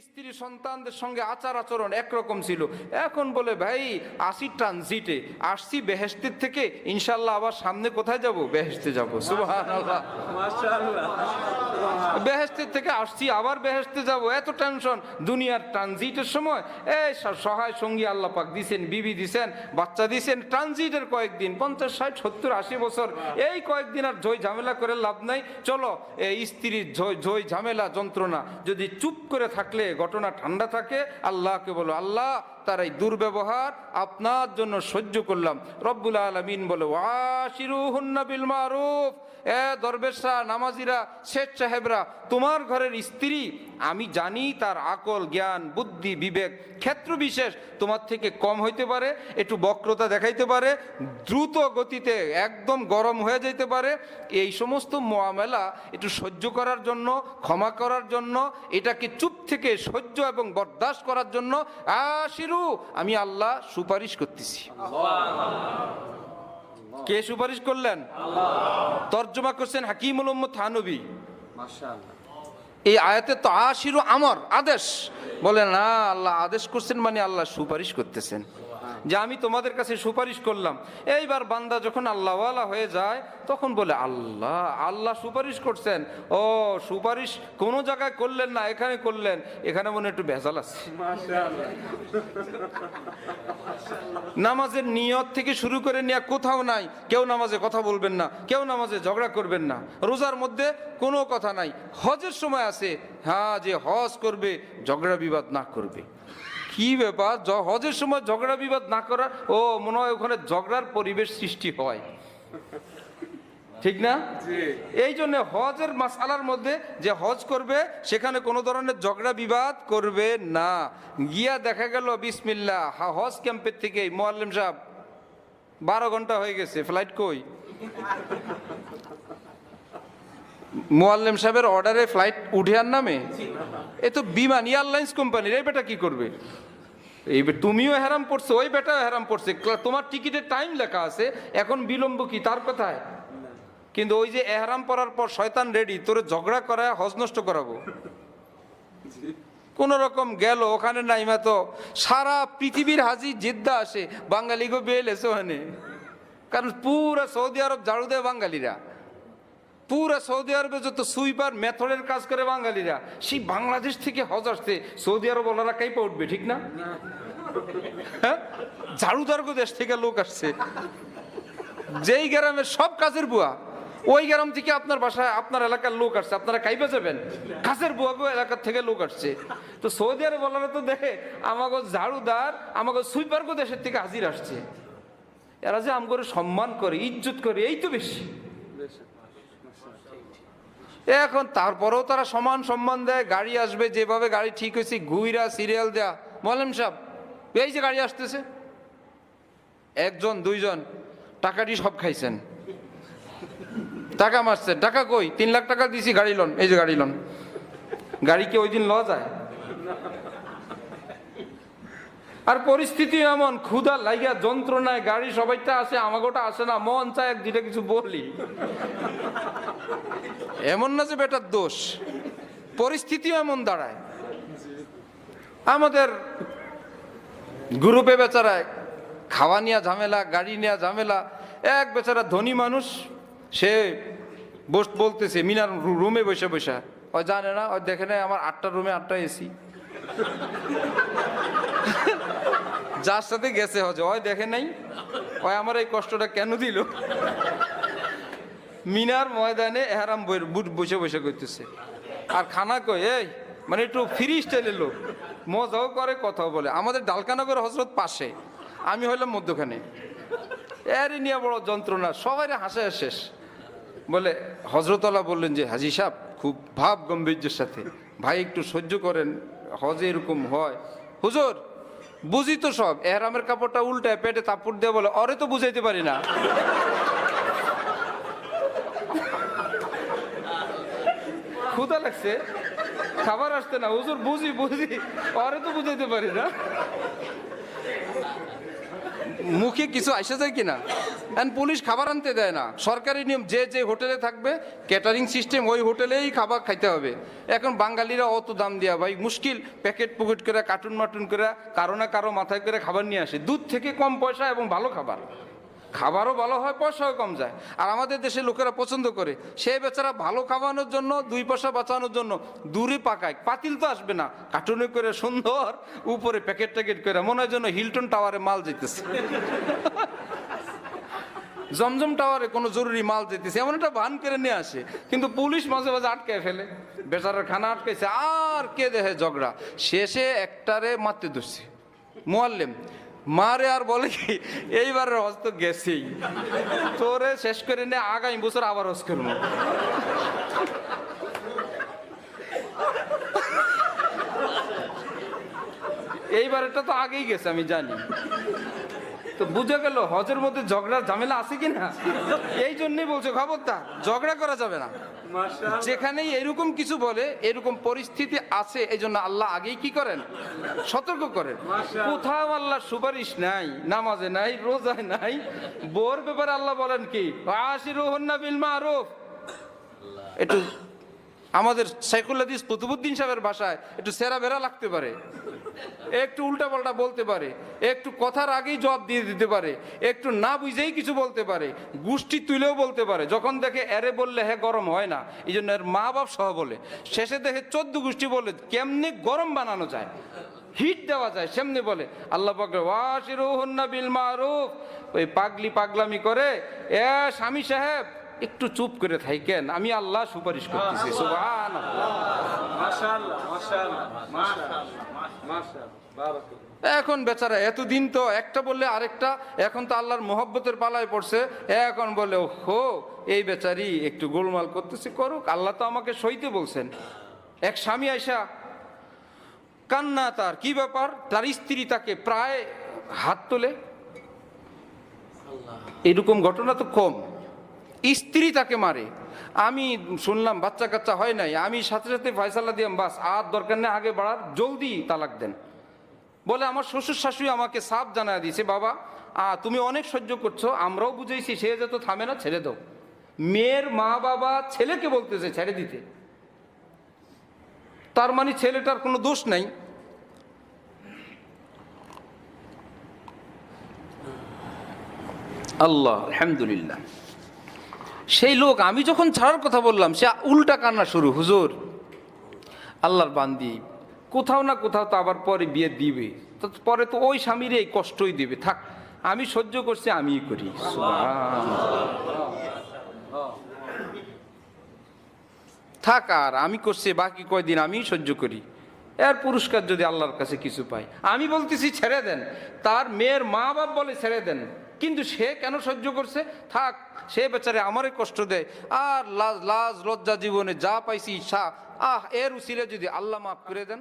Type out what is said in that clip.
স্ত্রী সন্তানদের সঙ্গে আচার আচরণ একরকম ছিল। এখন বলে ভাই আসি ট্রানজিটে, আসছি বেহেশতের থেকে, ইনশাল্লাহ আবার সামনে কোথায় যাব? বেহেশতে যাব। সুবহানাল্লাহ, মাশাআল্লাহ। বেহেশতের থেকে আসছি আবার বেহেশতে যাব, এত টেনশন। দুনিয়ার ট্রানজিটের সময় এই সহায় সঙ্গী আল্লাহ পাক দিছেন, বিবি দিছেন, বাচ্চা দিছেন। ট্রানজিটের কয়েকদিন, 50, 60, 70, 80 বছর, এই কয়েকদিন আর ঝই ঝামেলা করে লাভ নাই। চলো এই স্ত্রীর ঝই ঝামেলা যন্ত্রণা যদি চুপ করে থাকলে ঘটনা ঠান্ডা থাকে, আল্লাহকে বলো, আল্লাহ তার এই দুর্ব্যবহার আপনার জন্য সহ্য করলাম। রব্বুল আলামিন বলে ওয়াশিরুহুন্না বিল মারুফ। এ দরবেশরা, নামাজিরা, শেখ সাহেবরা, তোমার ঘরের স্ত্রী আমি জানি তার আকল, জ্ঞান, বুদ্ধি, বিবেক ক্ষেত্র বিশেষ তোমার থেকে কম হইতে পারে, একটু বক্রতা দেখাইতে পারে, দ্রুত গতিতে একদম গরম হয়ে যেতে পারে। এই সমস্ত মুআমালা একটু সহ্য করার জন্য, ক্ষমা করার জন্য, এটাকে চুপ থেকে সহ্য এবং বরদাস্ত করার জন্য আশিরু আমি আল্লাহ সুপারিশ করতেছি। কে সুপারিশ করলেন? তর্জমা করছেন হাকিমুল উম্মত থানবী। মাশাআল্লাহ। এই আয়াতে তো আশিরু আমর, আদেশ। বলে না, আল্লাহ আদেশ করছেন মানে আল্লাহ সুপারিশ করতেছেন যে আমি তোমাদের কাছে সুপারিশ করলাম। এইবার বান্দা যখন আল্লাহওয়ালা হয়ে যায় তখন বলে আল্লাহ, আল্লাহ সুপারিশ করছেন। ও সুপারিশ কোন জায়গায় করলেন না, এখানে করলেন, এখানে মনে একটু ভেজাল আছে। নামাজের নিয়ত থেকে শুরু করে নিয়ে কোথাও নাই, কেউ নামাজে কথা বলবেন না, কেউ নামাজে ঝগড়া করবেন না। রোজার মধ্যে কোনো কথা নাই। হজের সময় আছে, হ্যাঁ, যে হজ করবে ঝগড়া বিবাদ না করবে। কি ব্যাপার, হজের সময় ঝগড়া বিবাদ না করা? ও মনে হয় ওখানে ঝগড়ার পরিবেশ সৃষ্টি হয়, ঠিক না? এই জন্য হজের মাসালার মধ্যে যে হজ করবে সেখানে কোনো ধরনের ঝগড়া বিবাদ করবে না। গিয়া দেখা গেল বিসমিল্লাহ, হজ ক্যাম্পের থেকে মুআল্লিম সাহেব 12 ঘন্টা হয়ে গেছে, ফ্লাইট কই? মুআল্লিম সাহেবের অর্ডারে ফ্লাইট উঠে আর নামে? এ তো বিমান, এয়ারলাইন্স কোম্পানির। এই বেটা কি করবে? এই তুমিও হেরাম পড়ছো, ওই বেটাও হেরাম পড়ছে। তোমার টিকিটের টাইম লেখা আছে, এখন বিলম্ব কি তার কথায়? কিন্তু ওই যে এহরাম পরার পর শয়তান রেডি তোরে ঝগড়া করায় হজ নষ্ট করাবো। কোন রকম গেল ওখানে, নাইমা তো সারা পৃথিবীর হাজি জিদ্দা আসে, বাঙালি গো বেল এসে ওখানে। কারণ পুরা সৌদি আরব ঝাড়ু দেয় বাঙালিরা, পুরা সৌদি আরবে যত সুইপার মেথডের কাজ করে বাঙালিরা। সেই বাংলাদেশ থেকে হজ আসছে, সৌদি আরব ওনারা কাইপা উঠবে, ঠিক না? হ্যাঁ, ঝাড়ুদার দেশ থেকে লোক আসছে, যেই গ্রামের সব কাজের বুয়া, ওই গ্রাম থেকে আপনার বাসায় আপনার এলাকার লোক আসছে, আপনারা কাইপা যাবেন? কাজের বুয়া গো এলাকার থেকে লোক আসছে। তো সৌদি আরব ওনারা তো দেখে আমাকে ঝাড়ুদার, আমাকে সুইপার গো দেশের থেকে হাজির আসছে, এরা যে আমগরে সম্মান করে, ইজ্জত করে, এই তো বেশি। এখন তারপরেও তারা সমান সম্মান দেয়। গাড়ি আসবে, যেভাবে গাড়ি ঠিক হয়েছে ঘুইরা সিরিয়াল দেয়া। মোয়াল্লিম সাহেব এই যে গাড়ি আসতেছে, 1 জন 2 জন টাকাটি সব খাইছেন, টাকা মারছেন। টাকা কই? 3 লাখ টাকা দিছি, গাড়ি লোন, এই যে গাড়ি লোন। গাড়ি কি ওই দিন ল যায়? আর পরিস্থিতি এমন, ক্ষুধা লাইগা যন্ত্রণায় গাড়ি সবাইটা আসে, আমাগোটা আসে না। মন চায় 2টা কিছু বলি, এমন না যে বেটার দোষ, পরিস্থিতিও এমন দাঁড়ায়। আমাদের গ্রুপে বেচারায় খাওয়া নিয়ে ঝামেলা, গাড়ি নিয়ে ঝামেলা। এক বেচারা ধনী মানুষ, সে বলতেছে মিনার রুমে বসে বসে, ওই জানে না, ওই দেখে নেই আমার 8টা রুমে 8টা এসি। যার সাথে গেছে হজে ওই দেখে নাই, ওই আমার এই কষ্টটা কেন দিল। মিনার ময়দানে এহরাম বসে বসে করতেছে, আর খানা কই এই মানে একটু ফ্রি স্টাইলের লোক, মজাও করে কথাও বলে। আমাদের ডালকানগর হজরত পাশে, আমি হইলাম মধ্যখানে। এরই নিয়ে বড় যন্ত্রণা, সবাই হাসে শেষ। বলে হজরতওয়ালা বললেন যে হাজি সাহেব খুব ভাব গম্ভীর্যের সাথে, ভাই একটু সহ্য করেন, হজে এরকম হয়। হুজুর বুঝি তো সব, এহরামের কাপড়টা উল্টায় পেটে তাপুর দিয়ে বলে, অরে তো বুঝাইতে পারি না। ক্ষুধা লাগছে, খাবার আসতে না, হুজুর বুঝি বুঝি, পরে তো বুঝাইতে পারি না, মুখে কিছু আসে যায় কিনা। এন্ড পুলিশ খাবার আনতে দেয় না, সরকারি নিয়ম, যে যে হোটেলে থাকবে ক্যাটারিং সিস্টেম ওই হোটেলেই খাবার খাইতে হবে। এখন বাঙালিরা অত দাম দেওয়া ভাই মুশকিল, প্যাকেট পুকেট করে কার্টুন মার্টুন করে কারো না কারো মাথায় করে খাবার নিয়ে আসে, দুধ থেকে কম পয়সা এবং ভালো খাবার, খাবারও ভালো হয়, পয়সাও কম যায়। আর আমাদের দেশের লোকেরা পছন্দ করে, সে বেচারা ভালো খাওয়ানোর জন্য, 2 পয়সা বাঁচানোর জন্য দূরে পাকায়, পাতিল তো আসবে না, কার্টুনে করে সুন্দর উপরে প্যাকেট ট্যাকেট করে, মনে হয় যেন হিলটন টাওয়ারে মাল যেতেছে, জমজম টাওয়ারে কোনো জরুরি মাল যেতেছে, এমন একটা বান করে নিয়ে আসে। কিন্তু পুলিশ মাঝে মাঝে আটকায় ফেলে, বেচারার খানা আটকাইছে, আর কে দেহে ঝগড়া, শেষে একটারে মারতে ধরছে মুয়াল্লিম, মারে আর বলে কি এইবারের হজ তো গেছেই, তোরে শেষ করে নে, আগামী বছর আবার হজ করবো। এইবারটা তো আগেই গেছে আমি জানি। তো বুঝে গেল হজের মধ্যে ঝগড়ার ঝামেলা আছে কিনা। এই জন্যই বলছে খবরদার ঝগড়া করা যাবে না, যেখানেই এরকম কিছু বলে এরকম পরিস্থিতি আছে, এই জন্য আল্লাহ আগেই কি করেন, সতর্ক করেন। কোথাও আল্লাহ সুপারিশ নাই, নামাজে নাই, রোজায় নাই, বোর ব্যাপারে আল্লাহ বলেন কি আশিরুহুন্না বিল মারুফ। একটু আমাদের শাইখুল হাদিস কুতুবউদ্দিন সাহেবের ভাষায় একটু সেরা বেরা লাগতে পারে, একটু উল্টা পাল্টা বলতে পারে, একটু কথার আগেই জবাব দিয়ে দিতে পারে, একটু না বুঝেই কিছু বলতে পারে, গোষ্ঠী তুলেও বলতে পারে, যখন দেখে এরে বললে হ্যাঁ গরম হয় না, এই জন্য এর মা বাপ সহ বলে, শেষে দেখে 14 গোষ্ঠী বলে কেমনি গরম বানানো যায়, হিট দেওয়া যায়, সেমনি বলে। আল্লাহ পাক ওয়াশিরুহুন্না বিল মারুফ, ওই পাগলি পাগলামি করে এ স্বামী সাহেব একটু চুপ করে থাকেন, আমি আল্লাহ সুপারিশ করতেছি। সুবহানাল্লাহ, মাশাআল্লাহ, মাশাআল্লাহ, মাশাআল্লাহ। এখন বেচারা এতদিন তো একটা বললে আরেকটা, এখন তো আল্লাহর মোহব্বতের পালায় পড়ছে, এখন বলে হো এই বেচারি একটু গোলমাল করতেছে, করুক, আল্লাহ তো আমাকে সইতে বলছেন। এক স্বামী আইসা কান্না, তার কি ব্যাপার, তার স্ত্রী তাকে প্রায় হাত তোলে, এরকম ঘটনা তো কম, স্ত্রী তাকে মারে। আমি শুনলাম বাচ্চা কাচ্চা হয় নাই, আমি সাথে সাথে ফয়সালা দিলাম, বাস আর দরকার নেই আগে বাড়ার, জলদি তালাক দেন। বলে আমার শ্বশুর শাশুড়ি আমাকে সাফ জানায় দিয়েছে, বাবা তুমি অনেক সহ্য করছো, আমরাও বুঝেছি, সে যত থামে না, ছেড়ে দাও। মেয়ের মা বাবা ছেলেকে বলতেছে ছেড়ে দিতে, তার মানে ছেলেটার কোনো দোষ নাই। আল্লাহ আলহামদুলিল্লাহ। সেই লোক আমি যখন ছাড়ার কথা বললাম, সে উল্টা কান্না শুরু, হুজুর আল্লাহর বান্দি, কোথাও না কোথাও তো আবার পরে বিয়ে দিবে, তো পরে তো ওই স্বামীর এই কষ্টই দিবে, থাক আমি সহ্য করছি, আমিই করি। থাক আর আমি করছি, বাকি কয়দিন আমিই সহ্য করি, এর পুরস্কার যদি আল্লাহর কাছে কিছু পাই। আমি বলতেছি ছেড়ে দেন, তার মেয়ের মা বাপ বলে ছেড়ে দেন, কিন্তু সে কেন সহ্য করছে, থাক সে বেচারে আমারে কষ্ট দেয়, আর লাজ লজ্জা জীবনে যা পাইছি এর উসিলে যদি আল্লাহ মাফ করে দেন।